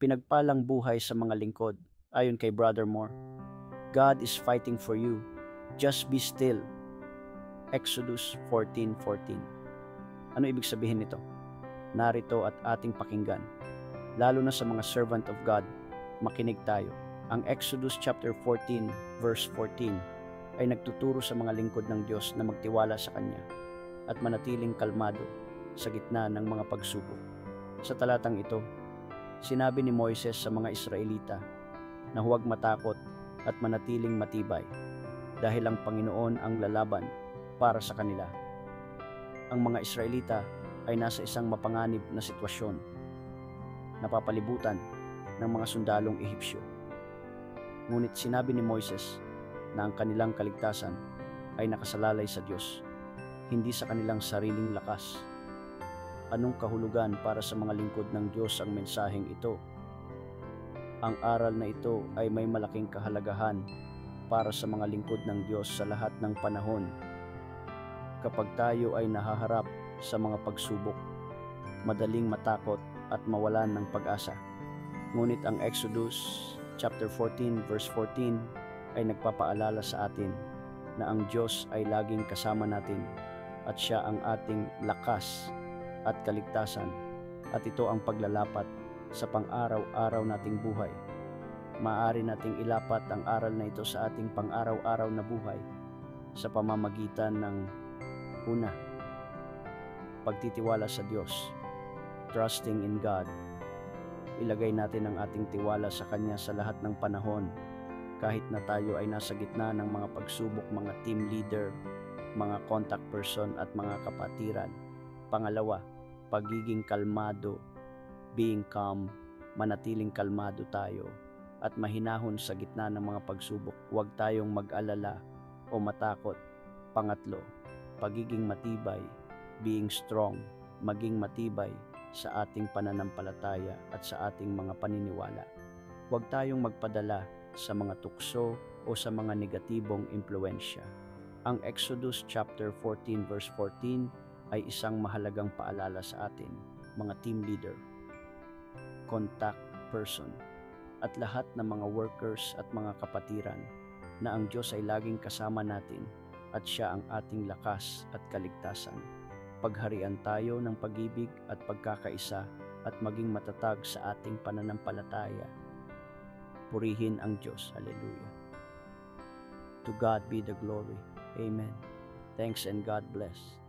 Pinagpalang buhay sa mga lingkod. Ayon kay Brother Moore, God is fighting for you. Just be still. Exodus 14:14. Ano ibig sabihin nito? Narito at ating pakinggan. Lalo na sa mga servant of God, makinig tayo. Ang Exodus chapter 14 verse 14 ay nagtuturo sa mga lingkod ng Diyos na magtiwala sa Kanya at manatiling kalmado sa gitna ng mga pagsubok. Sa talatang ito, sinabi ni Moises sa mga Israelita na huwag matakot at manatiling matibay dahil ang Panginoon ang lalaban para sa kanila. Ang mga Israelita ay nasa isang mapanganib na sitwasyon, napapalibutan ng mga sundalong Ehipsyo. Ngunit sinabi ni Moises na ang kanilang kaligtasan ay nakasalalay sa Diyos, hindi sa kanilang sariling lakas. Anong kahulugan para sa mga lingkod ng Diyos ang mensaheng ito? Ang aral na ito ay may malaking kahalagahan para sa mga lingkod ng Diyos sa lahat ng panahon. Kapag tayo ay nahaharap sa mga pagsubok, madaling matakot at mawalan ng pag-asa. Ngunit ang Exodus chapter 14 verse 14 ay nagpapaalala sa atin na ang Diyos ay laging kasama natin at Siya ang ating lakas at kaligtasan, at ito ang paglalapat sa pang-araw-araw nating buhay. Maaari nating ilapat ang aral na ito sa ating pang-araw-araw na buhay sa pamamagitan ng una, pagtitiwala sa Diyos, trusting in God. Ilagay natin ang ating tiwala sa Kanya sa lahat ng panahon, kahit na tayo ay nasa gitna ng mga pagsubok, mga team leader, mga contact person at mga kapatiran. Pangalawa, pagiging kalmado, being calm, manatiling kalmado tayo at mahinahon sa gitna ng mga pagsubok. Huwag tayong mag-alala o matakot. Pangatlo, pagiging matibay, being strong, maging matibay sa ating pananampalataya at sa ating mga paniniwala. Huwag tayong magpadala sa mga tukso o sa mga negatibong impluensya. Ang Exodus chapter 14 verse 14 ay isang mahalagang paalala sa atin, mga team leader, contact person, at lahat ng mga workers at mga kapatiran, na ang Diyos ay laging kasama natin at Siya ang ating lakas at kaligtasan. Pagharian tayo ng pag-ibig at pagkakaisa at maging matatag sa ating pananampalataya. Purihin ang Diyos. Hallelujah. To God be the glory. Amen. Thanks and God bless.